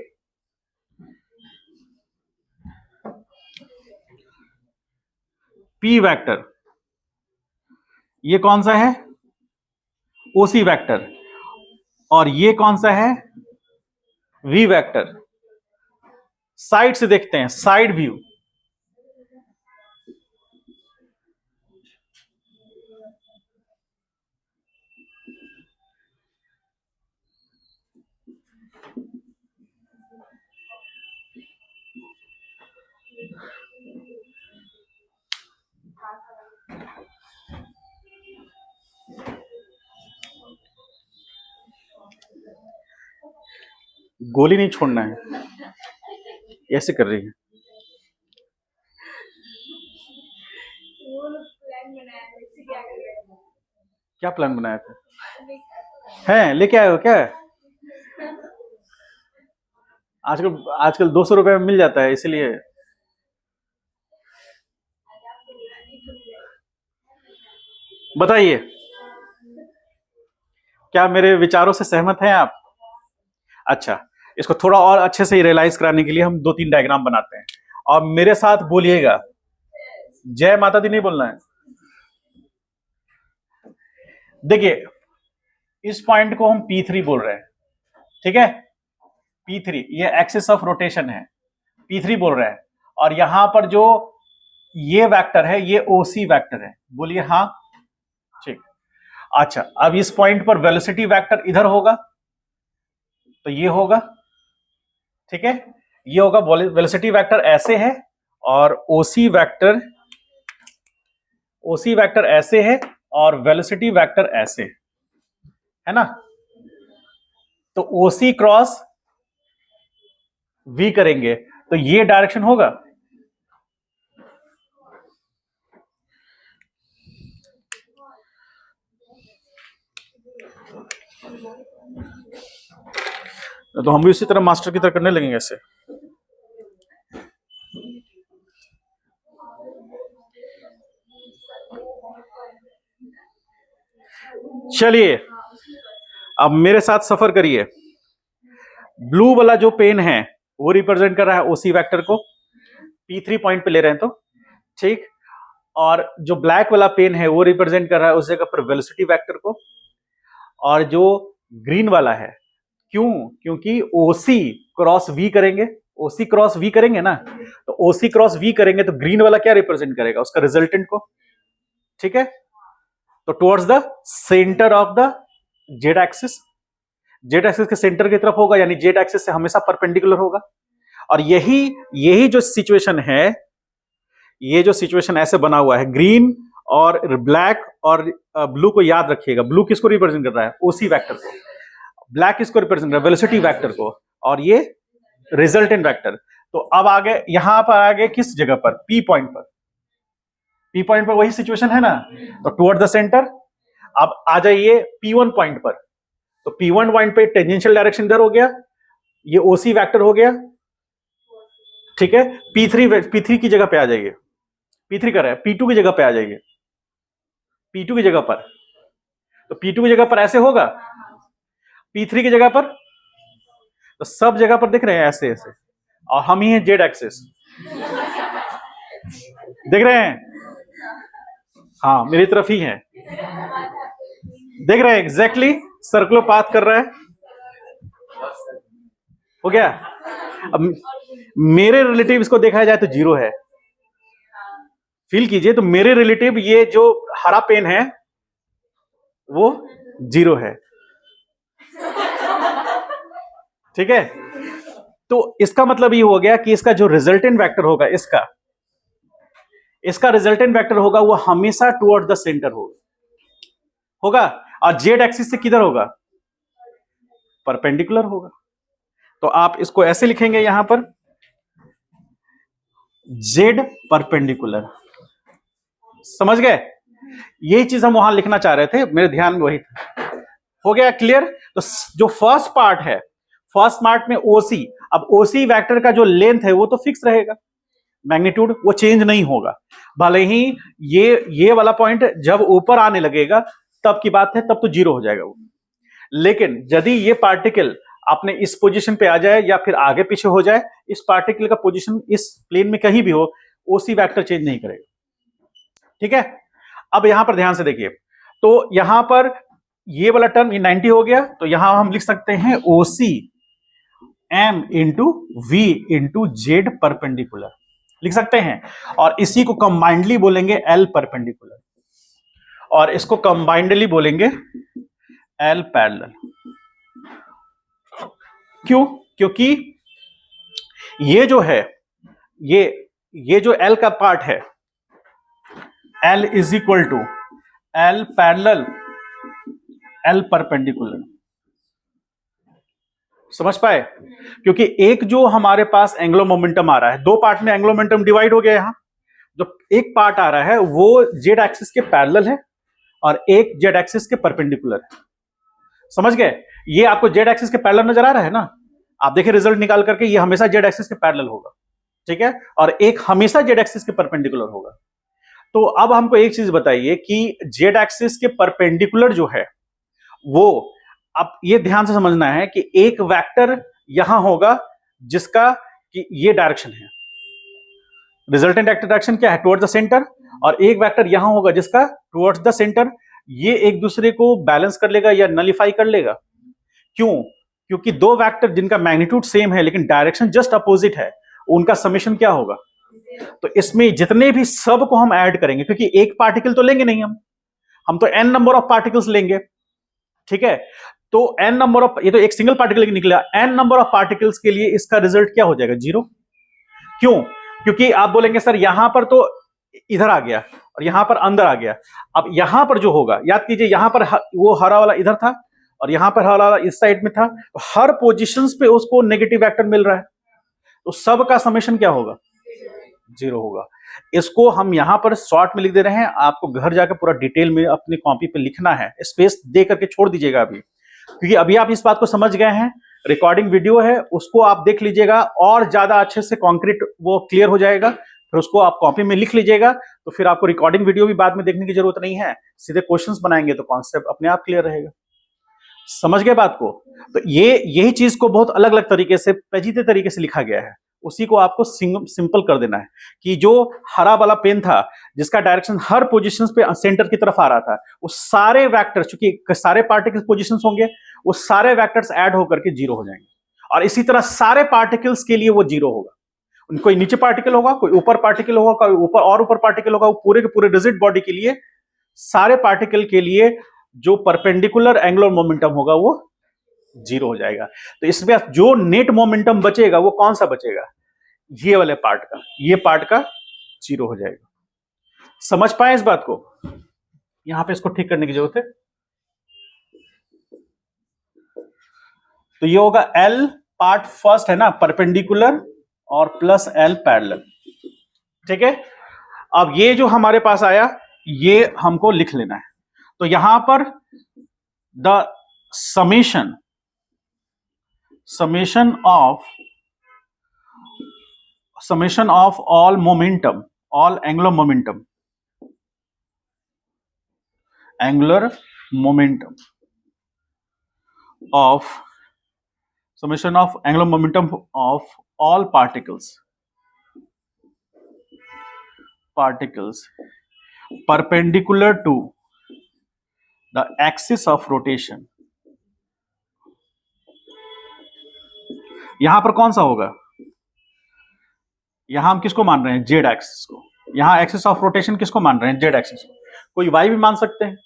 पी वेक्टर, ये कौन सा है, ओसी वेक्टर, और ये कौन सा है, वी वेक्टर। साइड से देखते हैं, साइड व्यू। गोली नहीं छोड़ना है, ऐसे कर रही है। क्या प्लान बनाया था, हैं लेके आए हो क्या, आजकल 200 रुपए में मिल जाता है, इसलिए। बताइए, क्या मेरे विचारों से सहमत हैं आप? अच्छा, इसको थोड़ा और अच्छे से रियलाइज कराने के लिए हम 2-3 डायग्राम बनाते हैं, और मेरे साथ बोलिएगा, जय माता दी नहीं बोलना है। देखिए, इस पॉइंट को हम P3 बोल रहे हैं, ठीक है, P3 ये एक्सिस ऑफ रोटेशन है, P3 बोल रहे हैं, और यहां पर जो ये वेक्टर है ये ओसी वेक्टर है, बोलिए हाँ। ठीक, अच्छा, अब इस पॉइंट पर वेलोसिटी वेक्टर इधर होगा, तो ये होगा, ठीक है, ये होगा, वेलोसिटी वेक्टर ऐसे है, और ओसी वेक्टर ऐसे है, और वेलोसिटी वेक्टर ऐसे है ना, तो ओसी क्रॉस वी करेंगे तो ये डायरेक्शन होगा, तो हम भी उसी तरह मास्टर की तरह करने लगेंगे ऐसे। चलिए अब मेरे साथ सफर करिए। ब्लू वाला जो पेन है वो रिप्रेजेंट कर रहा है ओसी वेक्टर को, P3 पॉइंट पे ले रहे हैं तो ठीक। और जो ब्लैक वाला पेन है वो रिप्रेजेंट कर रहा है उस जगह पर वेलोसिटी वेक्टर को। और जो ग्रीन वाला है, क्यों? क्योंकि ओसी क्रॉस वी करेंगे, ओसी क्रॉस वी करेंगे ना, तो ओसी क्रॉस वी करेंगे तो ग्रीन वाला क्या रिप्रेजेंट करेगा? उसका रिजल्टेंट को। ठीक है, तो towards the centre of the Z axis, Z axis के सेंटर की तरफ होगा, यानी जेड एक्सिस से हमेशा परपेंडिकुलर होगा। और यही जो सिचुएशन है, ये जो सिचुएशन ऐसे बना हुआ है, ग्रीन और ब्लैक और ब्लू को याद रखिएगा। ब्लू किसको रिप्रेजेंट कर रहा है? ओसी वेक्टर को। ब्लैक किसको रिप्रेजेंट कर रहा है? वेलोसिटी वेक्टर को। और ये रिजल्टेंट वेक्टर। तो अब आगे यहां पर आगे किस जगह पर? पी पॉइंट पर। पी पॉइंट पर वही सिचुएशन है ना, तो टुवर्ड द सेंटर। अब आ जाइए P1 पॉइंट पर, तो P1 पॉइंट पे टेंजेंशियल डायरेक्शन इधर हो गया, ये ओसी वेक्टर हो गया। ठीक है, P3 की जगह पे आ जाइए। P3 कर रहा है, P2 की जगह पे आ जाइए। P2 की जगह पर, तो P2 की जगह पर ऐसे होगा, P3 की जगह पर, तो सब जगह पर दिख रहे हैं ऐसे ऐसे। और हम ही हैं जेड एक्सिस, देख रहे हैं? हाँ, मेरी तरफ ही है, देख रहे हैं? एग्जैक्टली सर्कुलर पाथ कर रहा है। हो गया। अब मेरे रिलेटिव इसको देखा जाए तो जीरो है। फील कीजिए, तो मेरे रिलेटिव ये जो हरा पेन है वो जीरो है। ठीक है, तो इसका मतलब ये हो गया कि इसका जो रिजल्टेंट वेक्टर होगा, इसका रिजल्टेंट वेक्टर होगा वो हमेशा टुवर्ड द सेंटर होगा। और जेड एक्सिस से किधर होगा? परपेंडिकुलर होगा। तो आप इसको ऐसे लिखेंगे यहां पर, जेड परपेंडिकुलर। समझ गए? यही चीज हम वहां लिखना चाह रहे थे, मेरे ध्यान में वही था। हो गया क्लियर? तो जो फर्स्ट पार्ट है, फर्स्ट पार्ट में ओसी, अब ओसी वेक्टर का जो लेंथ है वो तो फिक्स रहेगा, मैग्नीट्यूड वो चेंज नहीं होगा। भले ही ये वाला पॉइंट जब ऊपर आने लगेगा तब की बात है, तब तो जीरो हो जाएगा वो। लेकिन यदि ये पार्टिकल अपने इस पोजीशन पे आ जाए या फिर आगे पीछे हो जाए, इस पार्टिकल का पोजीशन इस प्लेन में कहीं भी हो, ओसी वेक्टर चेंज नहीं करेगा। ठीक है, अब यहां पर ध्यान से देखिए, तो यहां पर ये वाला टर्म ये 90 हो गया, तो यहां हम लिख सकते हैं OC m into V into Z perpendicular, लिख सकते हैं। और इसी को कंबाइंडली बोलेंगे L परपेंडिकुलर, और इसको कंबाइंडली बोलेंगे L पैरेलल। क्यों? क्योंकि ये जो है, ये जो L का पार्ट है, L is equal to L parallel L perpendicular. समझ पाए? क्योंकि एक जो हमारे पास एंगुलर मोमेंटम आ रहा है, दो पार्ट में एंगुलर मोमेंटम डिवाइड हो गया। यहां जो एक पार्ट आ रहा है वो जेड एक्सिस के पैरेलल है और एक जेड एक्सिस के परपेंडिकुलर है। समझ गए? ये आपको जेड एक्सिस के पैरेलल नजर आ रहा है ना, आप देखिए रिजल्ट निकाल करके, ये हमेशा जेड एक्सिस के पैरेलल होगा। ठीक है, और एक हमेशा जेड एक्सिस के परपेंडिकुलर होगा। तो अब हमको एक चीज बताइए कि जेड एक्सिस के परपेंडिकुलर जो है वो, अब ये ध्यान से समझना है कि एक वेक्टर यहां होगा जिसका कि ये डायरेक्शन है, रिजल्टेंट वेक्टर डायरेक्शन क्या है? Towards the centre. और एक वेक्टर यहां होगा जिसका टुवर्ड्स द सेंटर। ये एक दूसरे को बैलेंस कर लेगा या नलिफाई कर लेगा। क्यों? क्योंकि दो वेक्टर जिनका मैग्नीट्यूड सेम है लेकिन डायरेक्शन जस्ट अपोजिट है, उनका समेशन क्या होगा? तो इसमें जितने भी सब को हम ऐड करेंगे, क्योंकि एक पार्टिकल तो लेंगे नहीं हम तो n नंबर ऑफ पार्टिकल्स लेंगे। ठीक है, तो n नंबर ऑफ, ये तो एक सिंगल पार्टिकल निकला, n नंबर ऑफ पार्टिकल्स के लिए इसका रिजल्ट क्या हो जाएगा? जीरो। क्यों? क्योंकि आप बोलेंगे सर यहां पर तो इधर आ गया और यहां पर अंदर आ गया। अब यहां पर जो होगा, याद कीजिए, यहां पर वो हरा वाला इधर था और यहां पर हरा वाला इस साइड में था, तो हर पोजीशंस पे उसको नेगेटिव वेक्टर मिल रहा है, तो सब का समेशन क्या होगा? जीरो होगा। इसको हम यहां पर शॉर्ट में लिख दे रहे हैं, आपको घर जाकर पूरा डिटेल में अपनी कॉपी पे लिखना है, स्पेस दे करके छोड़ दीजिएगा अभी, क्योंकि अभी आप इस बात को समझ गए हैं रिकॉर्डिंग वीडियो है उसको आप देख लीजिएगा और ज्यादा अच्छे से कॉन्क्रीट वो क्लियर हो जाएगा। फिर उसको आप कॉपी में लिख लीजिएगा, तो फिर आपको रिकॉर्डिंग वीडियो भी बाद में देखने की जरूरत नहीं है, सीधे क्वेश्चंस बनाएंगे तो कॉन्सेप्ट अपने आप क्लियर रहेगा। समझ गए बात को? तो ये यही चीज को बहुत अलग अलग तरीके से पेचीदे तरीके से लिखा गया है, उसी को आपको सिंपल कर देना है कि जो हरा वाला पेन था जिसका डायरेक्शन हर पोजीशंस पे सेंटर की तरफ आ रहा था, वो सारे वेक्टर्स, चूंकि सारे पार्टिकल्स पोजीशंस होंगे, वो सारे वेक्टर्स ऐड होकर के जीरो हो जाएंगे। और इसी तरह सारे पार्टिकल्स के लिए वो जीरो होगा। कोई नीचे पार्टिकल होगा, कोई ऊपर पार्टिकल होगा, कोई ऊपर और ऊपर पार्टिकल होगा, वो पूरे के पूरे रिजिड बॉडी के लिए, सारे पार्टिकल के लिए जो परपेंडिकुलर एंगुलर मोमेंटम होगा वो जीरो हो जाएगा। तो इसमें जो नेट मोमेंटम बचेगा वो कौन सा बचेगा? ये वाले पार्ट का, ये पार्ट का जीरो हो जाएगा। समझ पाए इस बात को? यहां पे इसको ठीक करने की जरूरत है। तो ये होगा एल पार्ट फर्स्ट है ना, परपेंडिकुलर और प्लस एल पैरेलल। ठीक है, अब ये जो हमारे पास आया ये हमको लिख लेना है। तो यहां पर the summation of all momentum, all angular momentum of summation of angular momentum of all particles perpendicular to the axis of rotation। यहां पर कौन सा होगा? यहां हम किसको मान रहे हैं? जेड एक्सिस को। यहां एक्सिस ऑफ रोटेशन किसको मान रहे हैं? जेड एक्सिस को। कोई वाई भी मान सकते हैं,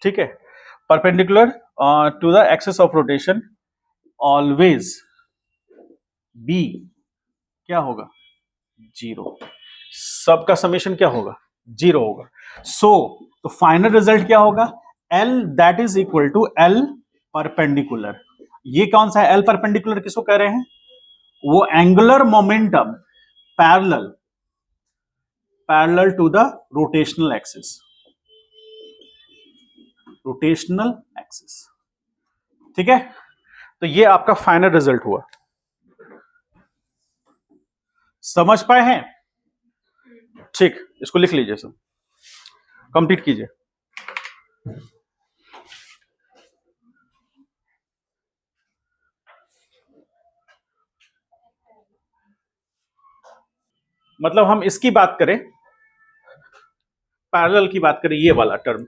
ठीक है। Perpendicular to the axis of rotation always be क्या होगा? जीरो। सबका समेशन क्या होगा? जीरो होगा। तो फाइनल रिजल्ट क्या होगा? L that is equal to L perpendicular. ये कौन सा है? एल परपेंडिकुलर किसको कह रहे हैं? वो angular momentum parallel to the rotational axis. ठीक है, तो ये आपका फाइनल रिजल्ट हुआ। समझ पाए हैं? ठीक, इसको लिख लीजिए, सब कंप्लीट कीजिए। मतलब हम इसकी बात करें, पैरेलल की बात करें, ये वाला टर्म,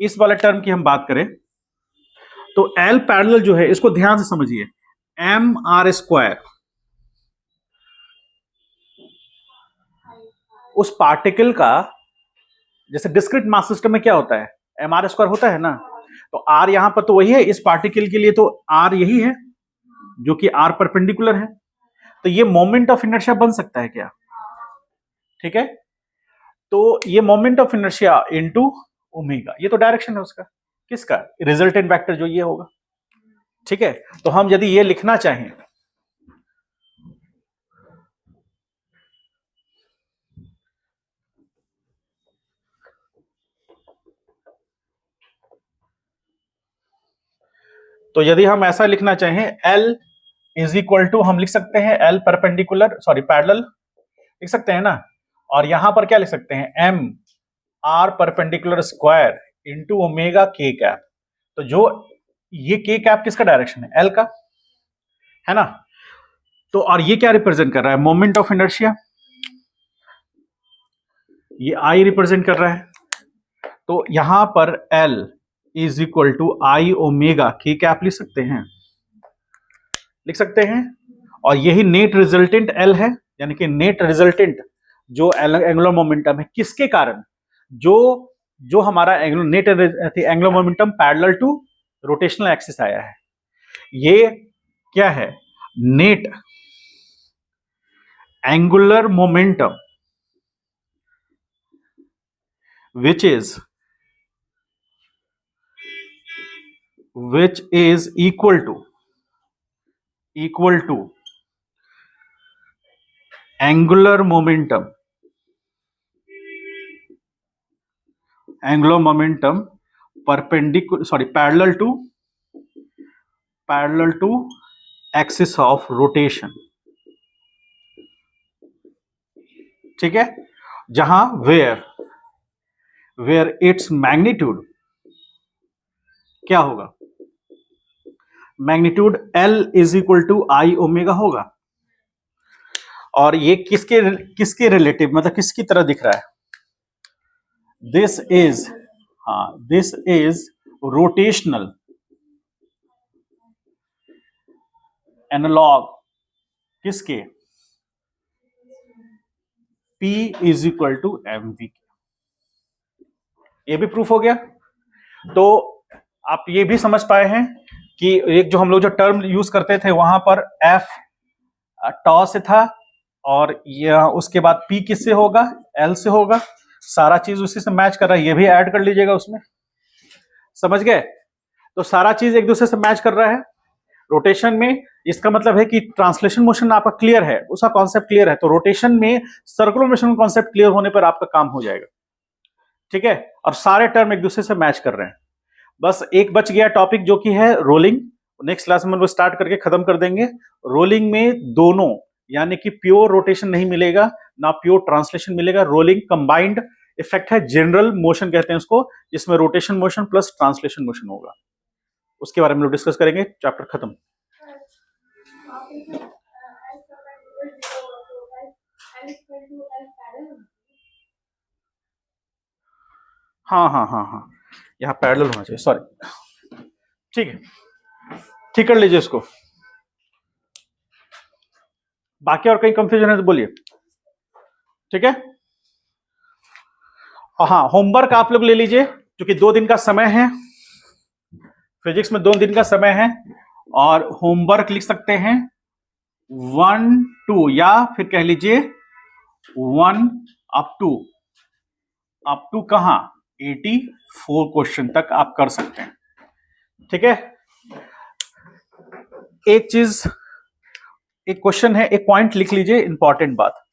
इस वाले टर्म की हम बात करें तो एल पैरेलल जो है, इसको ध्यान से समझिए, एम आर स्क्वायर उस पार्टिकल का, जैसे डिस्क्रीट मास सिस्टम में क्या होता है? एम आर स्क्वायर होता है ना। तो आर यहां पर तो वही है, इस पार्टिकल के लिए तो आर यही है जो कि आर परपेंडिकुलर है। तो ये मोमेंट ऑफ इनर्शिया बन सकता है क्या? ठीक है, तो ये moment of inertia into omega, ये तो डायरेक्शन है उसका, किसका? रिजल्टेंट वेक्टर जो ये होगा। ठीक है, तो हम यदि ये लिखना चाहें तो यदि हम ऐसा लिखना चाहें, L इज इक्वल टू, हम लिख सकते हैं L परपेंडिकुलर, सॉरी पैरेलल लिख सकते हैं ना, और यहां पर क्या लिख सकते हैं? M R perpendicular square into omega के कैप। तो जो ये के कैप किसका डायरेक्शन है? L का, है ना। तो और ये क्या रिप्रेजेंट कर रहा है? Moment of inertia. ये I रिप्रेजेंट कर रहा है। तो यहां पर L is equal to I omega के कैप लिख सकते हैं, और यही नेट रिजल्टेंट L है, यानी कि नेट रिजल्टेंट जो एंगुलर मोमेंटम है, किसके कारण? जो हमारा net angular momentum parallel to rotational axis आया है, ये क्या है? Net angular momentum which is equal to angular momentum parallel to parallel to axis of rotation, ठीक है, जहां वेयर इट्स मैग्नीट्यूड क्या होगा, magnitude L is equal to I omega होगा। और ये किसके रिलेटिव, मतलब किसकी तरह दिख रहा है, दिस इज रोटेशनल एनालॉग किसके, P is equal to mv। ये भी प्रूफ हो गया। तो आप ये भी समझ पाए हैं कि एक जो हम लोग जो टर्म यूज करते थे वहां पर F टॉ से था, और ये उसके बाद P किससे होगा, L से होगा, सारा चीज उसी से मैच कर रहा है, ये भी ऐड कर लीजिएगा उसमें, समझ गए। तो सारा चीज एक दूसरे से मैच कर रहा है रोटेशन में। इसका मतलब है कि ट्रांसलेशन मोशन आपका क्लियर है, उसका कॉन्सेप्ट क्लियर है, तो रोटेशन में सर्कुलर मोशन का कॉन्सेप्ट क्लियर होने पर आपका काम हो जाएगा, ठीक है। और सारे टर्म एक दूसरे से मैच कर रहे हैं। बस एक बच गया टॉपिक जो कि है रोलिंग, नेक्स्ट क्लास में हम लोग स्टार्ट करके खत्म कर देंगे। रोलिंग में दोनों, यानी कि प्योर रोटेशन नहीं मिलेगा ना प्योर ट्रांसलेशन मिलेगा, रोलिंग कंबाइंड इफेक्ट है, जनरल मोशन कहते हैं उसको, जिसमें rotation motion plus translation motion होगा। उसके बारे में लोग डिस्कस करेंगे, चैप्टर खत्म। हाँ हाँ हाँ हाँ, यहाँ पैरेलल होना चाहिए, सॉरी, ठीक है, ठीक कर लीजिए इसको। बाकी और कहीं कंफ्यूजन है तो बोलिए, ठीक है। हाँ, होमवर्क आप लोग ले लीजिए, क्योंकि 2 दिन का समय है, फिजिक्स में 2 दिन का समय है, और होमवर्क लिख सकते हैं 1 2, या फिर कह लीजिए 1 अप टू कहां 84 क्वेश्चन तक आप कर सकते हैं, ठीक है। एक चीज, एक क्वेश्चन है, एक पॉइंट लिख लीजिए, इंपॉर्टेंट बात,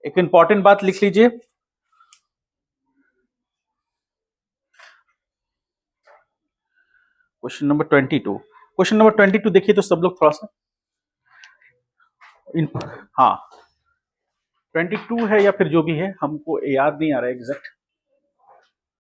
एक इंपॉर्टेंट बात लिख लीजिए। क्वेश्चन नंबर 22 देखिए तो सब लोग थोड़ा सा, हाँ 22 है या फिर जो भी है, हमको याद नहीं आ रहा है एग्जैक्ट,